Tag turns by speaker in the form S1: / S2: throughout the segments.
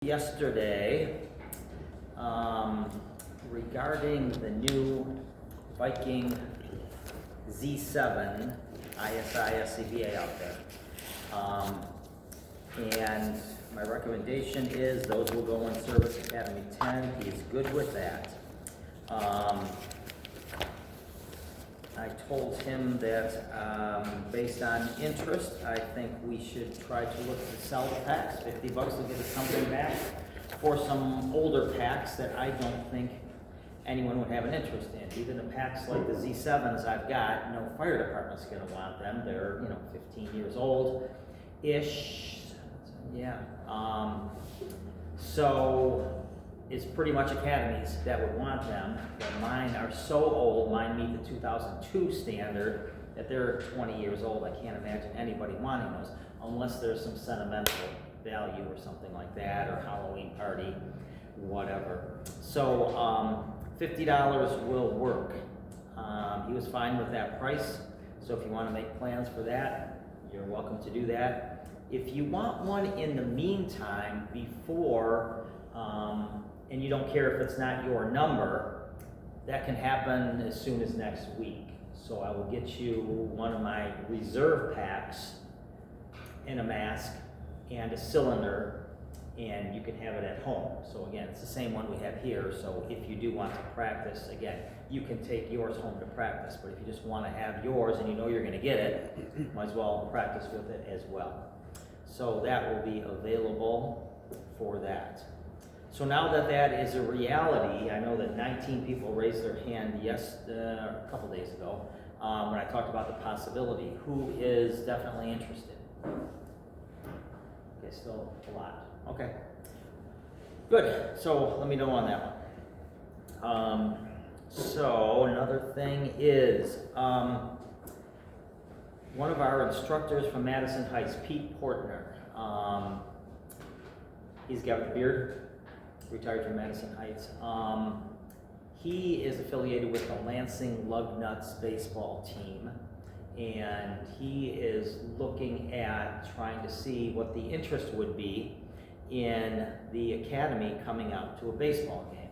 S1: Yesterday regarding the new Viking Z7 ISI SCBA out there. And my recommendation is those will go in Service Academy 10. He's good with that. I told him that based on interest, I think we should try to look to sell the packs. $50 to get us something back for some older packs that I don't think anyone would have an interest in. Even the packs like the Z7s I've got, no fire department's gonna want them. They're 15 years old-ish. Yeah. So it's pretty much academies that would want them, but mine are so old, mine meet the 2002 standard, that they're 20 years old. I can't imagine anybody wanting those, unless there's some sentimental value or something like that, or Halloween party, whatever. So $50 will work. He was fine with that price, so if you want to make plans for that, you're welcome to do that. If you want one in the meantime, before, and you don't care if it's not your number, that can happen as soon as next week. So I will get you one of my reserve packs and a mask and a cylinder, and you can have it at home. So again, it's the same one we have here, so if you do want to practice, again, you can take yours home to practice, but if you just want to have yours and you know you're going to get it, might as well practice with it as well. So that will be available for that. So now that that is a reality, I know that 19 people raised their hand a couple days ago when I talked about the possibility. Who is definitely interested? Okay, still a lot. Okay, good. So let me know on that one. So another thing is one of our instructors from Madison Heights, Pete Portner. He's got the beard. Retired from Madison Heights. He is affiliated with the Lansing Lugnuts baseball team, and he is looking at trying to see what the interest would be in the academy coming out to a baseball game.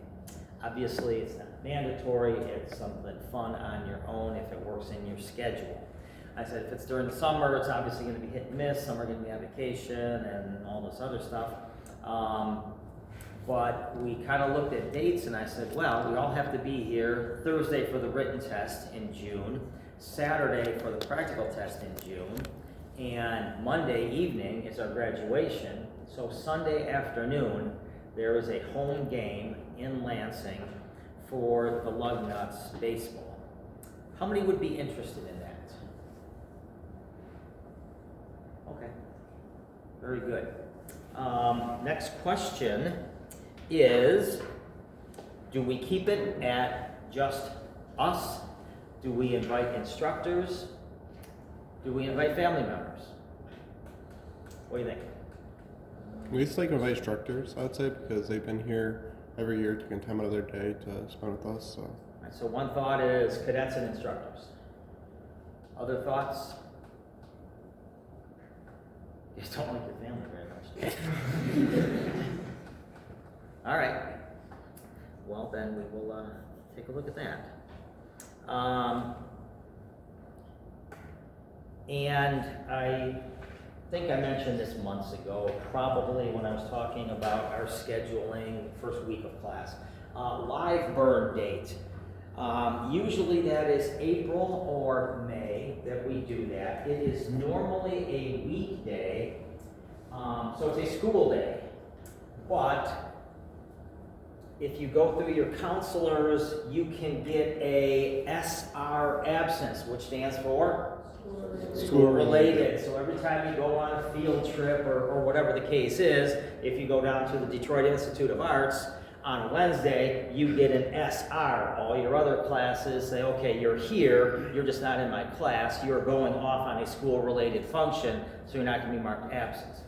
S1: Obviously, it's not mandatory. It's something fun on your own if it works in your schedule. I said if it's during the summer, it's obviously going to be hit and miss. Some are going to be on vacation and all this other stuff. But we kind of looked at dates, and I said, well, we all have to be here Thursday for the written test in June, Saturday for the practical test in June, and Monday evening is our graduation. So Sunday afternoon, there is a home game in Lansing for the Lugnuts baseball. How many would be interested in that? Okay, very good. Next question is, do we keep it at just us? Do we invite instructors? Do we invite family members? What do you think?
S2: We used to invite instructors, I'd say, because they've been here every year taking time out of their day to spend with us. So,
S1: right, so one thought is cadets and instructors. Other thoughts? You just don't like your family very much. All right. Well, then we will take a look at that. And I think I mentioned this months ago, probably when I was talking about our scheduling first week of class. Live burn date. Usually that is April or May that we do that. It is normally a weekday, so it's a school day. But if you go through your counselors, you can get a SR absence, which stands for School Related. So every time you go on a field trip or whatever the case is, if you go down to the Detroit Institute of Arts on Wednesday, you get an SR. All your other classes say, okay, you're here, you're just not in my class, you're going off on a school-related function, so you're not going to be marked absent.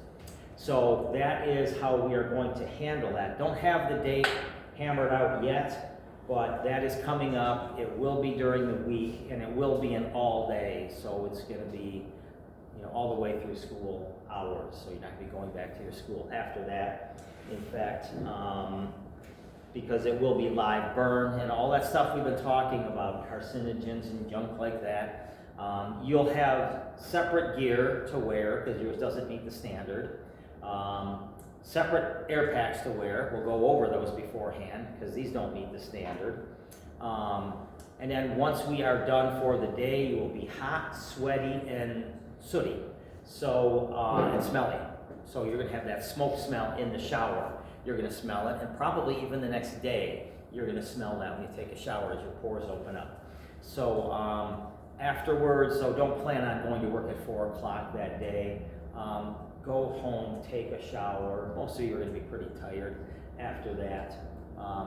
S1: So that is how we are going to handle that. Don't have the date hammered out yet, but that is coming up. It will be during the week, and it will be an all day, so it's going to be all the way through school hours, so you're not going to be going back to your school after that. in fact, because it will be live burn and all that stuff we've been talking about, carcinogens and junk like that. You'll have separate gear to wear because yours doesn't meet the standard. Separate air packs to wear. We'll go over those beforehand because these don't meet the standard. And then once we are done for the day, you will be hot, sweaty, and sooty, so and smelly. So you're gonna have that smoke smell in the shower. You're gonna smell it, and probably even the next day, you're gonna smell that when you take a shower as your pores open up. So afterwards, so don't plan on going to work at 4 o'clock that day. Go home, take a shower. Most of you are gonna be pretty tired after that.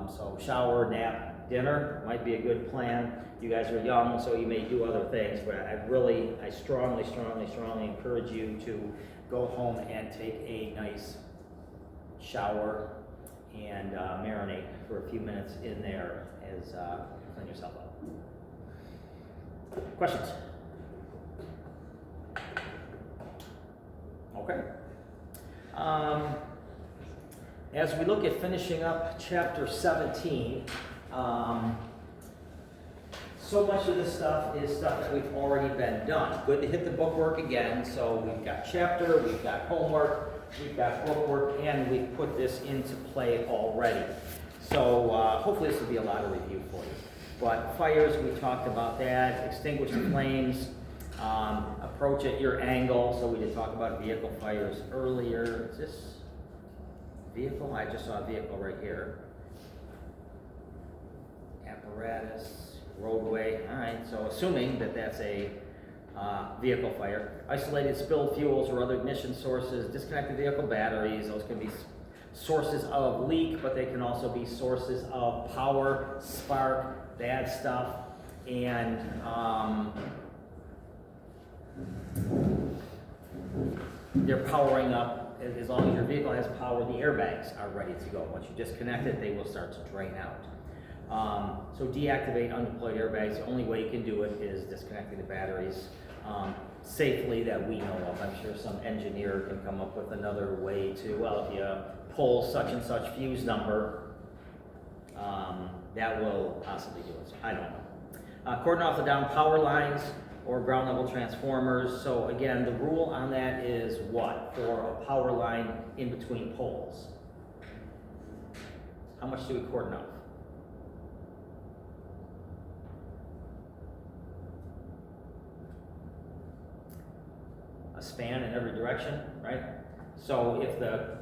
S1: So shower, nap, dinner might be a good plan. You guys are young, so you may do other things, but I strongly encourage you to go home and take a nice shower and marinate for a few minutes in there as clean yourself up. Questions? Okay. As we look at finishing up chapter 17, so much of this stuff is stuff that we've already been done. Good to hit the bookwork again. So we've got chapter, we've got homework, we've got bookwork, and we've put this into play already. So hopefully this will be a lot of review for you. But fires, we talked about that. Extinguish the flames. Approach at your angle. So we did talk about vehicle fires earlier. Is this vehicle? I just saw a vehicle right here. Apparatus, roadway. All right, so assuming that that's a vehicle fire. Isolated spilled fuels or other ignition sources, disconnected vehicle batteries. Those can be sources of leak, but they can also be sources of power, spark, bad stuff, and they're powering up. As long as your vehicle has power, the airbags are ready to go. Once you disconnect it, they will start to drain out. So deactivate undeployed airbags. The only way you can do it is disconnecting the batteries safely that we know of. I'm sure some engineer can come up with another way to, well, if you pull such and such fuse number, that will possibly do it. So I don't know. Cordon off the down power lines or ground level transformers. So again, the rule on that is what? For a power line in between poles. How much do we cordon off? A span in every direction, right? So if the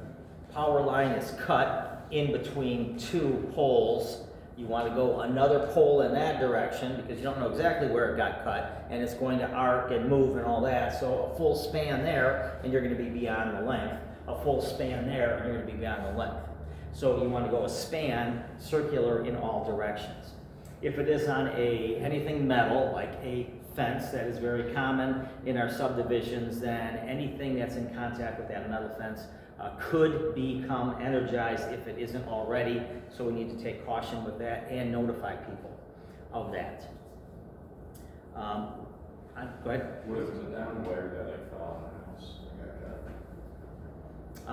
S1: power line is cut in between two poles, you want to go another pole in that direction because you don't know exactly where it got cut, and it's going to arc and move and all that. So a full span there, and you're going to be beyond the length. A full span there, and you're going to be beyond the length. So you want to go a span circular in all directions. If it is on anything metal, like a fence that is very common in our subdivisions, then anything that's in contact with that metal fence could become energized if it isn't already. So we need to take caution with that and notify people of that. Go ahead.
S3: What if it's a down wire that I fell on the house and got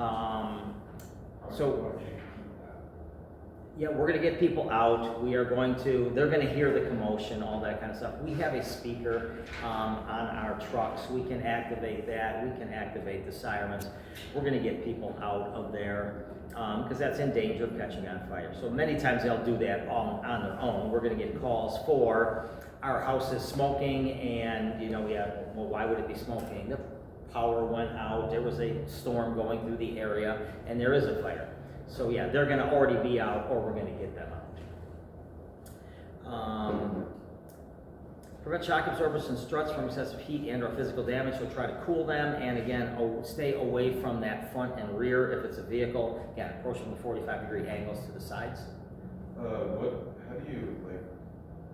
S3: cut?
S1: So yeah, we're going to get people out. They're going to hear the commotion, all that kind of stuff. We have a speaker on our trucks. We can activate that. We can activate the sirens. We're going to get people out of there because that's in danger of catching on fire. So many times they'll do that on their own. We're going to get calls for our house is smoking, and well, why would it be smoking? The power went out. There was a storm going through the area, and there is a fire. So yeah, they're going to already be out, or we're going to get them out. Prevent shock absorbers and struts from excessive heat and or physical damage, so try to cool them. And again, stay away from that front and rear if it's a vehicle. Again, approach from the 45-degree angles to the sides.
S4: How do you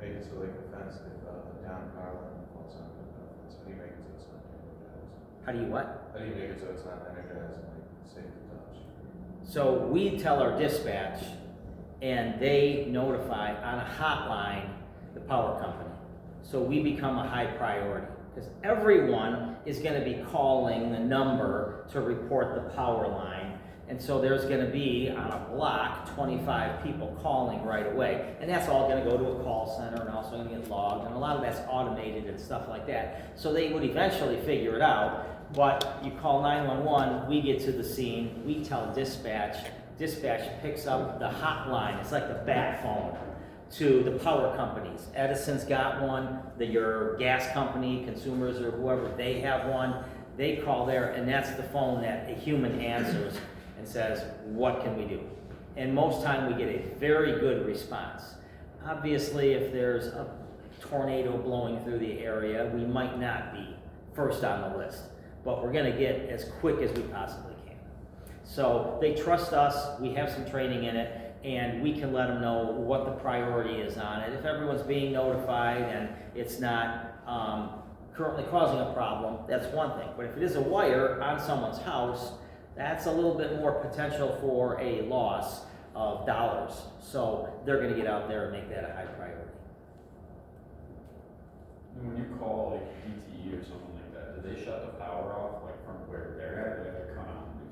S4: make it so the fence, if a down power line falls on the fence, how do you make it so it's not energized?
S1: How do you what?
S4: How do you make it so it's not energized and safe to touch?
S1: So we tell our dispatch, and they notify on a hotline the power company. So we become a high priority because everyone is going to be calling the number to report the power line And so there's gonna be, on a block, 25 people calling right away. And that's all gonna go to a call center and also gonna get logged, and a lot of that's automated and stuff like that. So they would eventually figure it out, but you call 911, we get to the scene, we tell dispatch, dispatch picks up the hotline, it's like the bat phone to the power companies. Edison's got one, your gas company, Consumers or whoever, they have one. They call there, and that's the phone that a human answers and says, what can we do? And most time we get a very good response. Obviously, if there's a tornado blowing through the area, we might not be first on the list, but we're gonna get as quick as we possibly can. So they trust us, we have some training in it, and we can let them know what the priority is on it. If everyone's being notified and it's not currently causing a problem, that's one thing. But if it is a wire on someone's house, that's a little bit more potential for a loss of dollars. So they're gonna get out there and make that a high priority.
S3: And when you call like DTE or something like that, do they shut the power off like from where they're at, or do they have to come out and do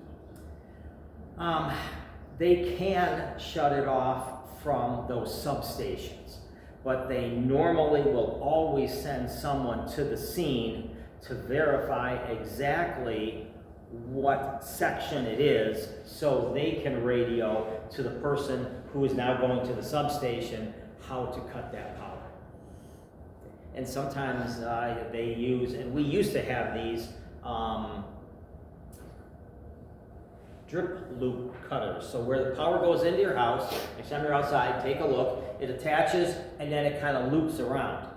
S3: something?
S1: They can shut it off from those substations, but they normally will always send someone to the scene to verify exactly what section it is, so they can radio to the person who is now going to the substation how to cut that power. And sometimes they use, and we used to have these drip loop cutters. So where the power goes into your house, next time you're outside, take a look, it attaches and then it kind of loops around.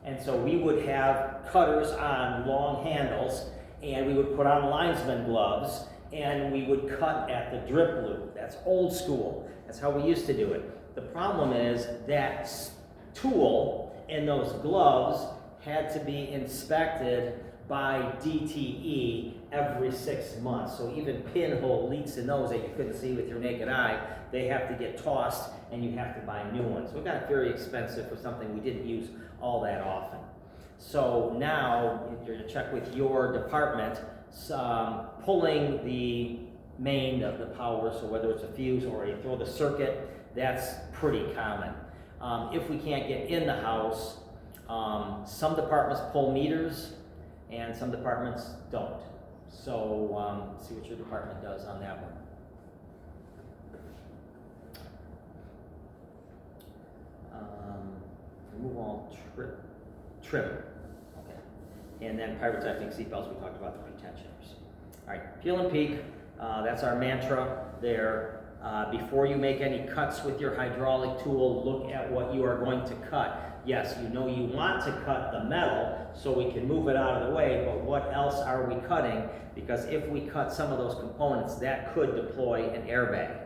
S1: And so we would have cutters on long handles, and we would put on linesman gloves, and we would cut at the drip loop. That's old school. That's how we used to do it. The problem is that tool and those gloves had to be inspected by DTE every 6 months. So even pinhole leaks in those that you couldn't see with your naked eye, they have to get tossed and you have to buy new ones. So it got very expensive for something we didn't use all that often. So now, if you're to check with your department, pulling the main of the power, so whether it's a fuse or you throw the circuit, that's pretty common. If we can't get in the house, some departments pull meters and some departments don't. So see what your department does on that one. Move on, trim. Okay. And then pyrotechnic seatbelts, we talked about the pretensioners. All right, peel and peek, that's our mantra there. Before you make any cuts with your hydraulic tool, look at what you are going to cut. Yes, you know you want to cut the metal so we can move it out of the way, but what else are we cutting? Because if we cut some of those components, that could deploy an airbag.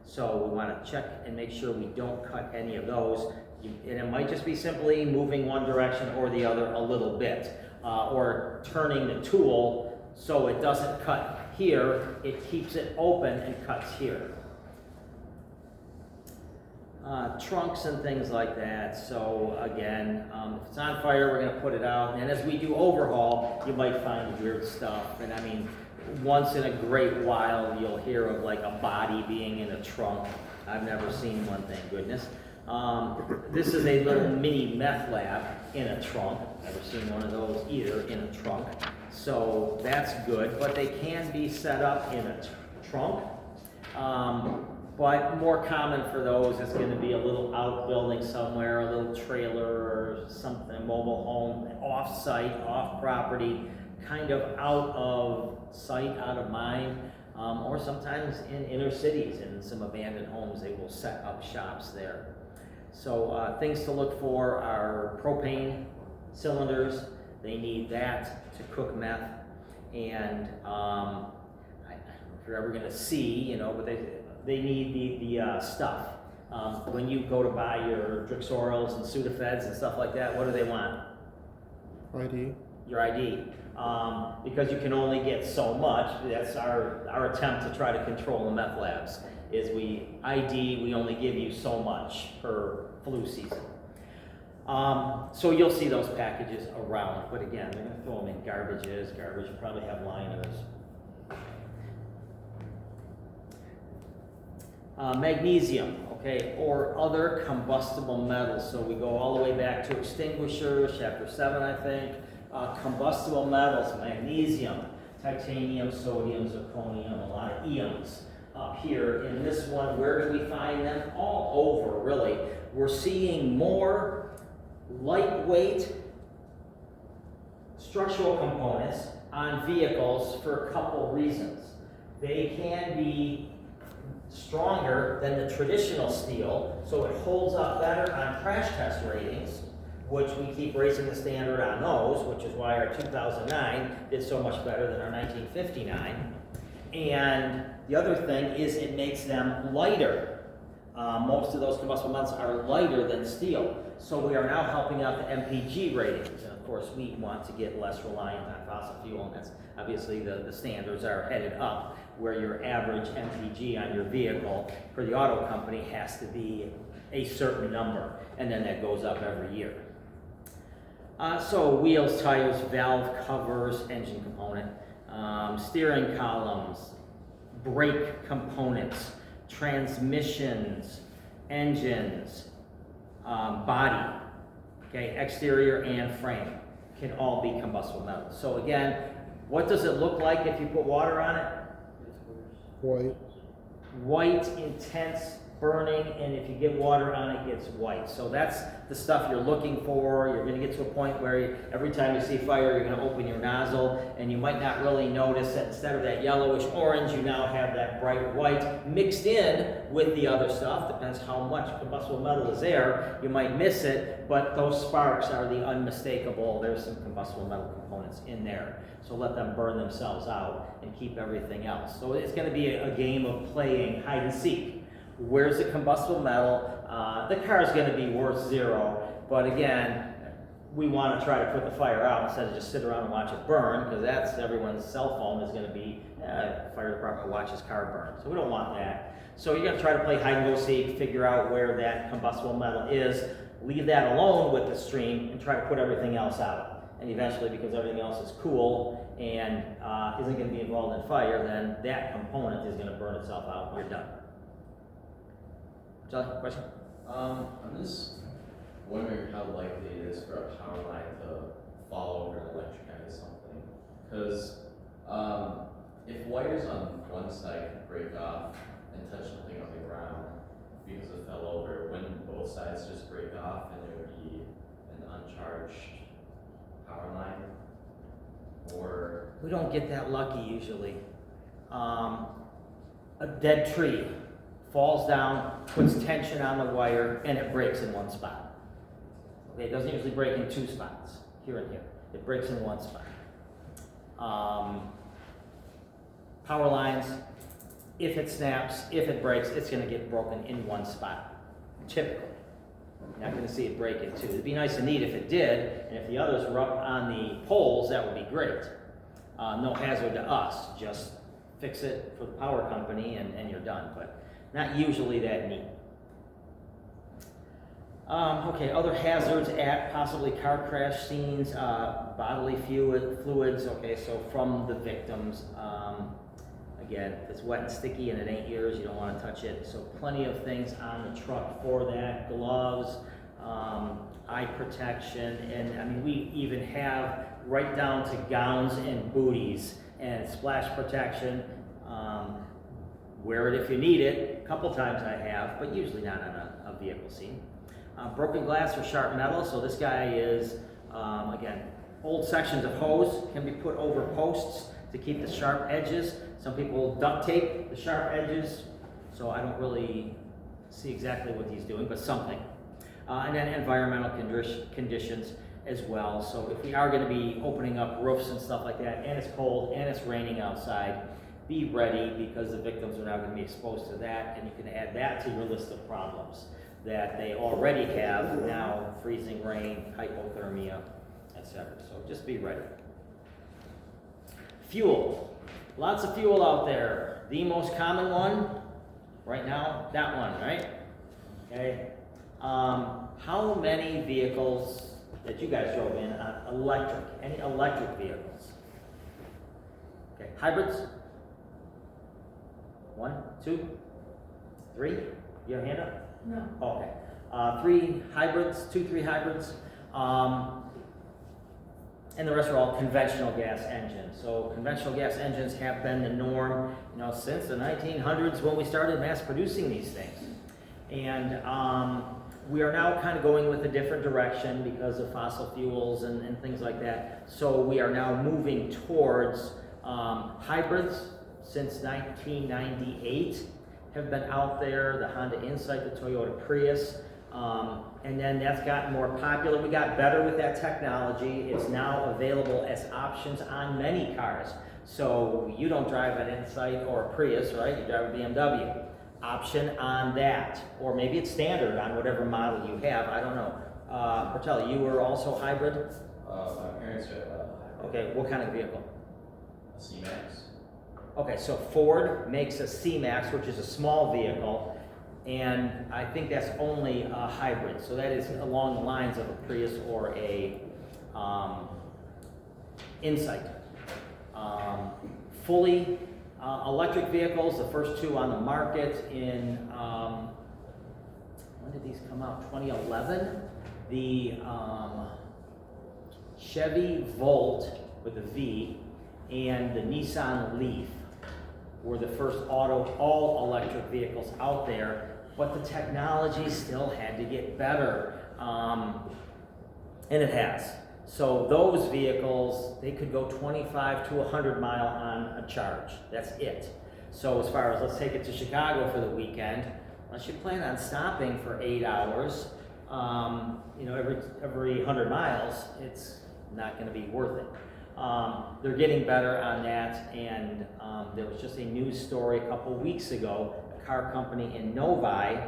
S1: So we want to check and make sure we don't cut any of those. And it might just be simply moving one direction or the other a little bit, or turning the tool so it doesn't cut here, it keeps it open and cuts here. Trunks and things like that. So again, if it's on fire, we're going to put it out. And as we do overhaul, you might find weird stuff. And I mean, once in a great while, you'll hear of like a body being in a trunk. I've never seen one, thank goodness. This is a little mini meth lab in a trunk. Never seen one of those either in a trunk. So that's good, but they can be set up in a trunk. But more common for those is going to be a little outbuilding somewhere, a little trailer or something, a mobile home, off-site, off-property, kind of out of sight, out of mind, or sometimes in inner cities, in some abandoned homes, they will set up shops there. So things to look for are propane cylinders. They need that to cook meth, and I don't know if you're ever going to see, you know, but they need the stuff. When you go to buy your Drixorals and Sudafeds and stuff like that, what do they want?
S2: ID.
S1: Your ID. Because you can only get so much. That's our attempt to try to control the meth labs, is we only give you so much per flu season. So you'll see those packages around, but again, they're going to throw them in garbage will probably have liners. Magnesium, okay, or other combustible metals. So we go all the way back to extinguishers, chapter 7, I think. Combustible metals, magnesium, titanium, sodium, zirconium, a lot of ions up here. In this one, where do we find them? All over, really. We're seeing more lightweight structural components on vehicles for a couple reasons. They can be stronger than the traditional steel, so it holds up better on crash test ratings, which we keep raising the standard on those, which is why our 2009 did so much better than our 1959. And the other thing is it makes them lighter. Most of those combustible metals are lighter than steel, so we are now helping out the MPG ratings. And of course, we want to get less reliant on fossil fuel, and that's obviously the standards are headed up, where your average MPG on your vehicle for the auto company has to be a certain number, and then that goes up every year. So wheels, tires, valve covers, engine component, steering columns, brake components, transmissions, engines, body, okay, exterior and frame can all be combustible metals. So again, what does it look like if you put water on it?
S2: White.
S1: White, intense burning, and if you get water on it, it's white. So that's the stuff you're looking for. You're going to get to a point where every time you see fire, you're going to open your nozzle, and you might not really notice that instead of that yellowish orange, you now have that bright white mixed in with the other stuff. Depends how much combustible metal is there. You might miss it, but those sparks are the unmistakable. There's some combustible metal components in there. So let them burn themselves out and keep everything else. So it's going to be a game of playing hide and seek. Where's the combustible metal? The car is going to be worth zero, but again, we want to try to put the fire out instead of just sit around and watch it burn, because that's everyone's cell phone is going to be, fire department watches car burn. So we don't want that. So you're going to try to play hide and go seek, figure out where that combustible metal is, leave that alone with the stream, and try to put everything else out. And eventually, because everything else is cool and isn't going to be involved in fire, then that component is going to burn itself out. You're done. John, question?
S5: I'm just wondering how likely it is for a power line to fall over and electrocute something. Because if wires on one side could break off and touch something on the ground because it fell over, wouldn't both sides just break off and there would be an uncharged power line? Or
S1: We don't get that lucky usually. A dead tree falls down, puts tension on the wire, and it breaks in one spot. Okay, it doesn't usually break in two spots, here and here. It breaks in one spot. Power lines, if it snaps, if it breaks, it's going to get broken in one spot, typically. You're not going to see it break in two. It'd be nice and neat if it did, and if the others were up on the poles, that would be great. No hazard to us, just fix it for the power company and you're done, but not usually that neat. Okay, other hazards at possibly car crash scenes, bodily fluids, okay, so from the victims. Again, if it's wet and sticky and it ain't yours, you don't want to touch it. So plenty of things on the truck for that. Gloves, eye protection, and I mean, we even have right down to gowns and booties and splash protection. Wear it if you need it. A couple times I have, but usually not on a vehicle scene. Broken glass or sharp metal. So this guy is, again, old sections of hose can be put over posts to keep the sharp edges. Some people duct tape the sharp edges, so I don't really see exactly what he's doing, but something. And then environmental conditions as well. So if we are going to be opening up roofs and stuff like that, and it's cold and it's raining outside, be ready, because the victims are now going to be exposed to that, and you can add that to your list of problems that they already have now: freezing rain, hypothermia, etc. So just be ready. Fuel. Lots of fuel out there. The most common one right now, that one, right? Okay. How many vehicles that you guys drove in on electric? Any electric vehicles? Okay. Hybrids? 1, 2, 3? You have a hand up?
S6: No.
S1: Okay. 3 hybrids, 3 hybrids. And the rest are all conventional gas engines. So conventional gas engines have been the norm, since the 1900s when we started mass producing these things. And we are now kind of going with a different direction because of fossil fuels and things like that. So we are now moving towards hybrids. Since 1998 have been out there, the Honda Insight, the Toyota Prius. And then that's gotten more popular. We got better with that technology. It's now available as options on many cars. So you don't drive an Insight or a Prius, right? You drive a BMW. Option on that. Or maybe it's standard on whatever model you have. I don't know. Bertelli, you were also hybrid?
S5: My parents have a hybrid.
S1: Okay, what kind of vehicle?
S5: A C-Max.
S1: Okay, so Ford makes a C-Max, which is a small vehicle. And I think that's only a hybrid, so that is along the lines of a Prius or a Insight. Fully electric vehicles, the first 2 on the market in, when did these come out? 2011? The Chevy Volt with a V and the Nissan Leaf were the first all electric vehicles out there. But the technology still had to get better, and it has. So those vehicles, they could go 25 to 100 mile on a charge. That's it. So as far as let's take it to Chicago for the weekend, unless you plan on stopping for 8 hours, every 100 miles, it's not going to be worth it. They're getting better on that, and there was just a news story a couple weeks ago. Car company in Novi,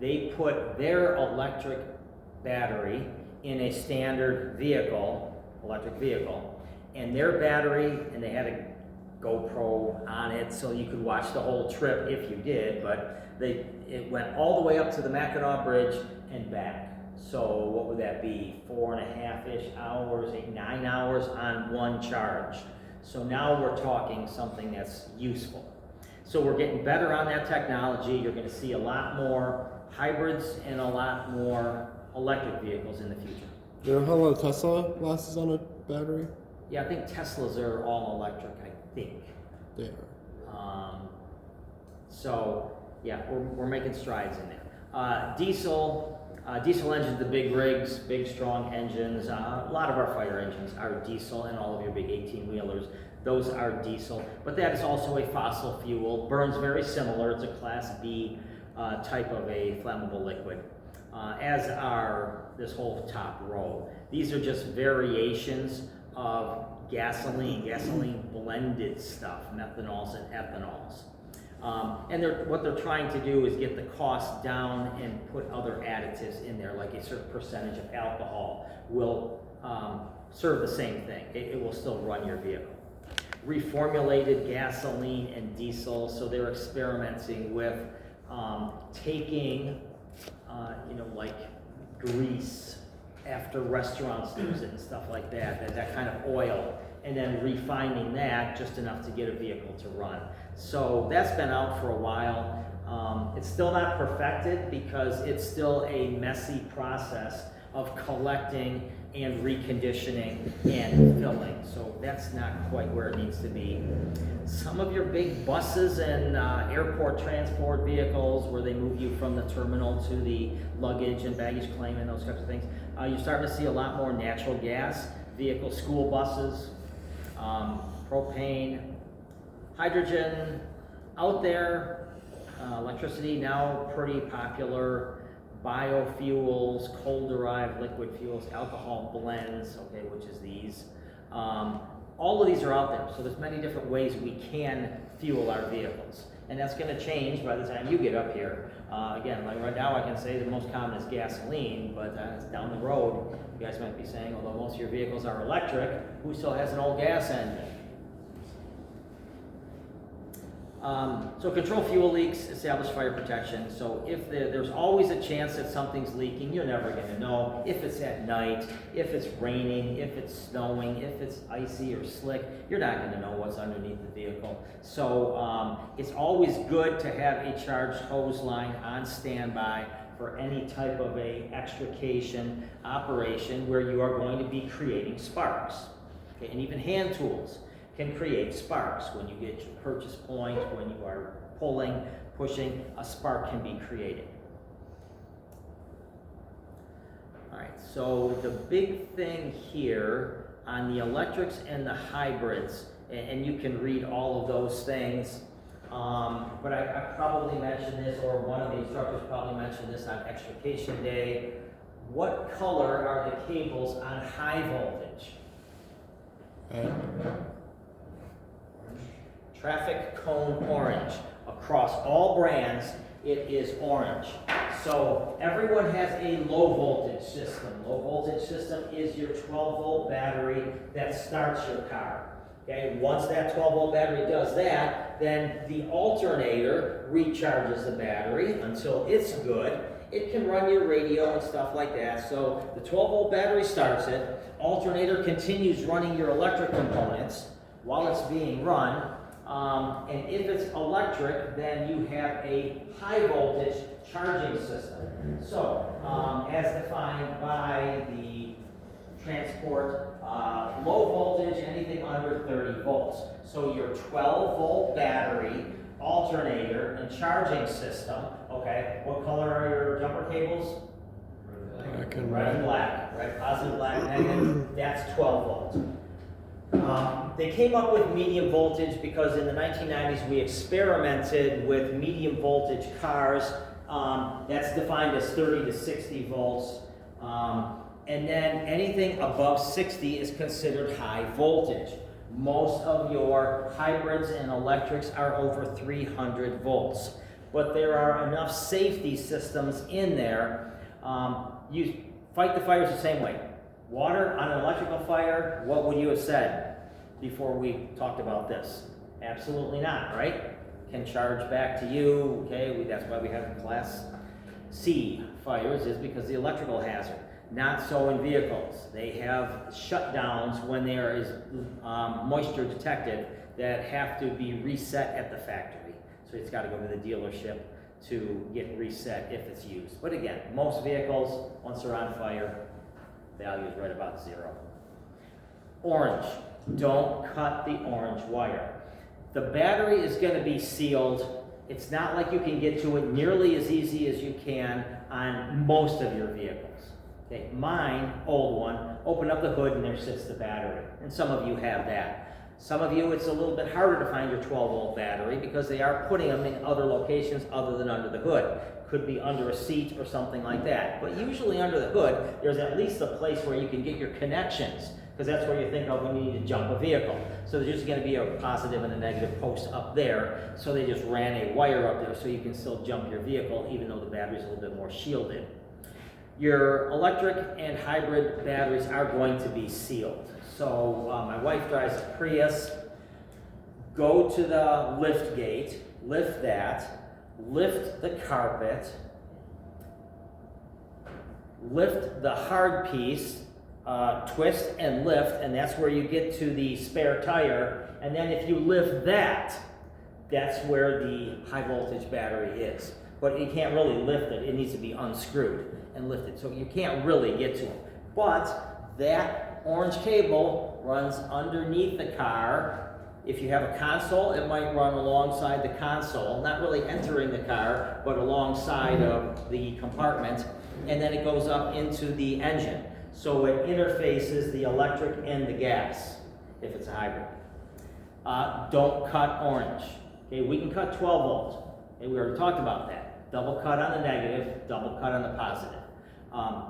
S1: they put their electric battery in a standard electric vehicle, and their battery, and they had a GoPro on it so you could watch the whole trip if you did, but it went all the way up to the Mackinac Bridge and back. So what would that be? 4.5-ish hours, 9 hours on one charge. So now we're talking something that's useful. So we're getting better on that technology. You're going to see a lot more hybrids and a lot more electric vehicles in the future.
S2: You know how long Tesla lasts on a battery?
S1: Yeah, I think Teslas are all electric, I think.
S2: They are.
S1: So yeah, we're making strides in there. Diesel engines, the big rigs, big strong engines. A lot of our fire engines are diesel, and all of your big 18-wheelers. Those are diesel, but that is also a fossil fuel. Burns very similar. It's a Class B type of a flammable liquid, as are this whole top row. These are just variations of gasoline blended stuff, methanols and ethanols. And what they're trying to do is get the cost down and put other additives in there, like a certain percentage of alcohol will serve the same thing. It will still run your vehicle. Reformulated gasoline and diesel, so they're experimenting with taking, like grease after restaurants use it and stuff like that kind of oil, and then refining that just enough to get a vehicle to run. So that's been out for a while. It's still not perfected because it's still a messy process of collecting and reconditioning and filling. So that's not quite where it needs to be. Some of your big buses and airport transport vehicles where they move you from the terminal to the luggage and baggage claim and those types of things, you're starting to see a lot more natural gas vehicles, school buses, propane, hydrogen out there, electricity now pretty popular. Biofuels, coal-derived liquid fuels, alcohol blends, okay, which is these. All of these are out there, so there's many different ways we can fuel our vehicles. And that's gonna change by the time you get up here. Again, like right now I can say the most common is gasoline, but down the road, you guys might be saying, although most of your vehicles are electric, who still has an old gas engine? So control fuel leaks, establish fire protection. So if there's always a chance that something's leaking, you're never gonna know. If it's at night, if it's raining, if it's snowing, if it's icy or slick, you're not gonna know what's underneath the vehicle. So it's always good to have a charged hose line on standby for any type of a extrication operation where you are going to be creating sparks. Okay, and even hand tools can create sparks. When you get your purchase point, when you are pulling, pushing, a spark can be created. All right, so the big thing here on the electrics and the hybrids, and you can read all of those things, but I probably mentioned this, or one of the instructors probably mentioned this on extrication day. What color are the cables on high voltage? Traffic cone orange. Across all brands, it is orange. So everyone has a low voltage system. Low voltage system is your 12-volt battery that starts your car. Okay, once that 12-volt battery does that, then the alternator recharges the battery until it's good. It can run your radio and stuff like that. So the 12-volt battery starts it. Alternator continues running your electric components while it's being run. And if it's electric, then you have a high voltage charging system. So, as defined by the transport, low voltage, anything under 30 volts. So your 12-volt battery, alternator, and charging system, okay, what color are your jumper cables?
S2: Black and
S1: Red and
S2: red.
S1: black, right? Positive, black, negative, that's 12 volts. They came up with medium voltage because in the 1990s we experimented with medium voltage cars. That's defined as 30 to 60 volts. And then anything above 60 is considered high voltage. Most of your hybrids and electrics are over 300 volts. But there are enough safety systems in there. You fight the fires the same way. Water on an electrical fire, what would you have said before we talked about this? Absolutely not, right? Can charge back to you, okay? That's why we have Class C fires, is because the electrical hazard. Not so in vehicles. They have shutdowns when there is moisture detected that have to be reset at the factory. So it's got to go to the dealership to get reset if it's used. But again, most vehicles, once they're on fire, value is right about 0. Orange, don't cut the orange wire. The battery is going to be sealed. It's not like you can get to it nearly as easy as you can on most of your vehicles. Okay, mine, old one, open up the hood and there sits the battery. And some of you have that. Some of you, it's a little bit harder to find your 12-volt battery because they are putting them in other locations other than under the hood. Could be under a seat or something like that. But usually under the hood, there's at least a place where you can get your connections, because that's where you think of when you need to jump a vehicle. So there's just going to be a positive and a negative post up there. So they just ran a wire up there so you can still jump your vehicle even though the battery's a little bit more shielded. Your electric and hybrid batteries are going to be sealed. So my wife drives a Prius. Go to the lift gate, lift that, lift the carpet, lift the hard piece, twist and lift, and that's where you get to the spare tire. And then if you lift that, that's where the high voltage battery is. But you can't really lift it. It needs to be unscrewed and lifted. So you can't really get to it. But that orange cable runs underneath the car. If you have a console, it might run alongside the console, not really entering the car, but alongside of the compartment. And then it goes up into the engine. So it interfaces the electric and the gas, if it's a hybrid. Don't cut orange. Okay, we can cut 12 volts. Okay, we already talked about that. Double cut on the negative, double cut on the positive.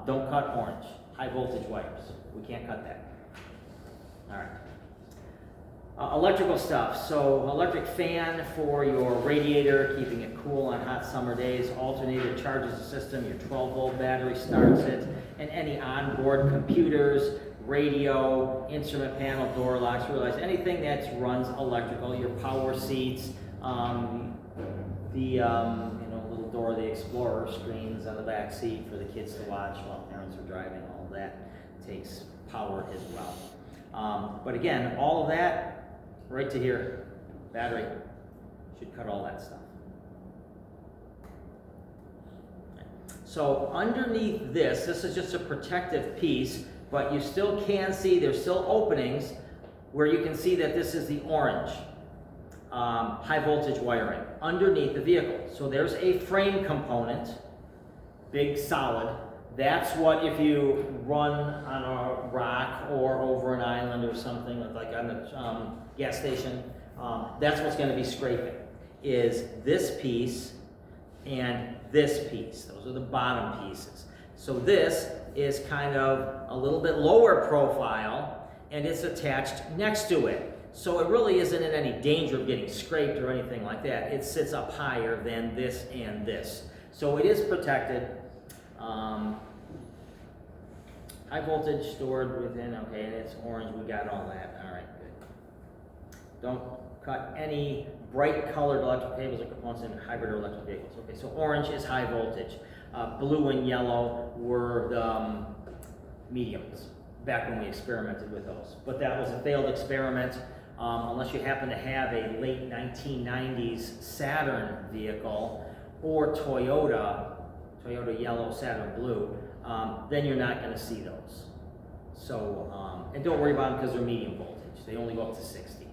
S1: Don't cut orange. High voltage wires. We can't cut that. All right. Electrical stuff. So electric fan for your radiator, keeping it cool on hot summer days. Alternator charges the system. Your 12-volt battery starts it. And any onboard computers, radio, instrument panel, door locks, realize anything that runs electrical, your power seats, Little Dora the Explorer screens on the back seat for the kids to watch while parents are driving. All of that takes power as well. But again, all of that right to here, battery should cut all that stuff. So underneath this is just a protective piece, but you still can see there's still openings where you can see that this is the orange high voltage wiring underneath the vehicle. So there's a frame component, big solid. That's what if you run on a rock or over an island or something, like on the gas station, that's what's going to be scraping, is this piece and this piece. Those are the bottom pieces. So this is kind of a little bit lower profile, and it's attached next to it. So it really isn't in any danger of getting scraped or anything like that. It sits up higher than this and this. So it is protected. High voltage stored within, okay, and it's orange, we got all that. All right, good. Don't cut any bright colored electrical cables or components in hybrid or electric vehicles. Okay, so orange is high voltage. Blue and yellow were the mediums, back when we experimented with those. But that was a failed experiment, unless you happen to have a late 1990s Saturn vehicle or Toyota yellow, Saturn blue, then you're not going to see those. So, and don't worry about them because they're medium voltage. They only go up to 60.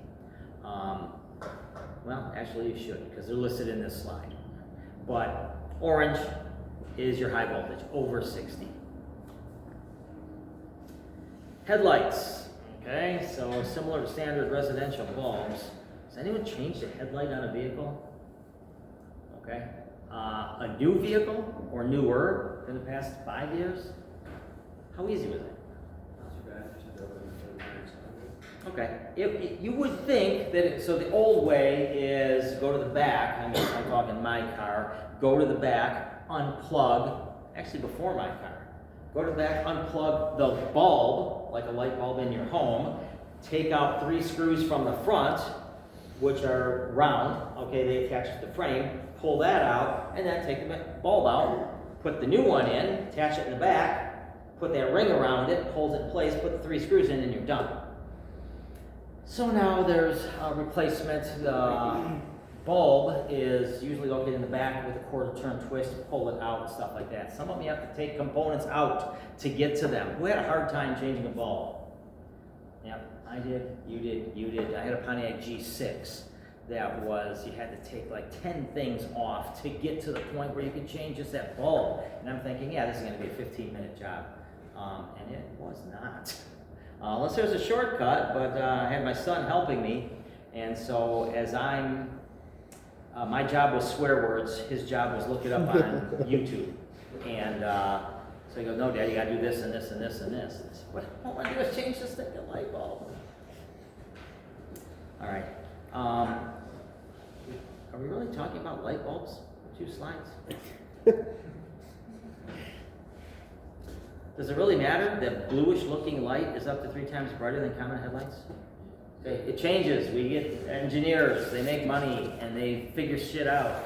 S1: Well, actually you should, because they're listed in this slide. But orange is your high voltage, over 60. Headlights, okay, so similar to standard residential bulbs. Has anyone changed a headlight on a vehicle? Okay. A new vehicle or newer in the past 5 years? How easy was it? Okay, you would think that, so the old way is go to the back, I'm talking my car, go to the back, unplug, actually before my car, go to the back, unplug the bulb, like a light bulb in your home, take out 3 screws from the front, which are round, okay, they attach to the frame, pull that out, and then take the bulb out, put the new one in, attach it in the back, put that ring around it, holds it in place, put the 3 screws in, and you're done. So now there's a replacement. The bulb is usually located in the back with a quarter turn twist, pull it out and stuff like that. Some of them you have to take components out to get to them. Who had a hard time changing a bulb? Yep, I did, you did. I had a Pontiac G6 that was, you had to take like 10 things off to get to the point where you could change just that bulb. And I'm thinking, yeah, this is gonna be a 15-minute job. And it was not. Unless there's a shortcut, but I had my son helping me, and so as my job was swear words, his job was look it up on YouTube, and so he goes, no, Dad, you gotta do this and this and this and this. I said, what I want to do is change this stinking light bulb. All right, are we really talking about light bulbs? 2 slides? Does it really matter that bluish looking light is up to 3 times brighter than common headlights? Okay, it changes. We get engineers, they make money and they figure stuff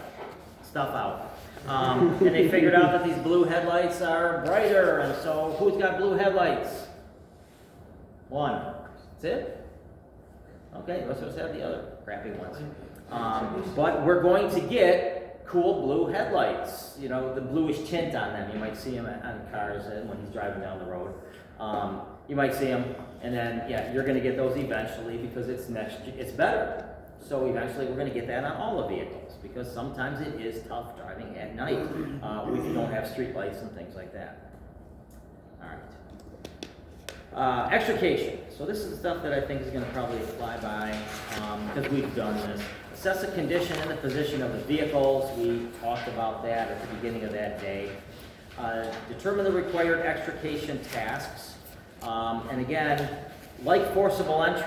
S1: out. And they figured out that these blue headlights are brighter, and so who's got blue headlights? 1. That's it? Okay, let's just have the other crappy ones. But we're going to get cool blue headlights, you know, the bluish tint on them. You might see them on cars when he's driving down the road. You might see them, and then, yeah, you're going to get those eventually because it's better. So eventually we're going to get that on all the vehicles because sometimes it is tough driving at night if you don't have street lights and things like that. All right. Extrication. So this is the stuff that I think is going to probably fly by because we've done this. Assess the condition and the position of the vehicles. We talked about that at the beginning of that day. Determine the required extrication tasks. And again, like forcible entry,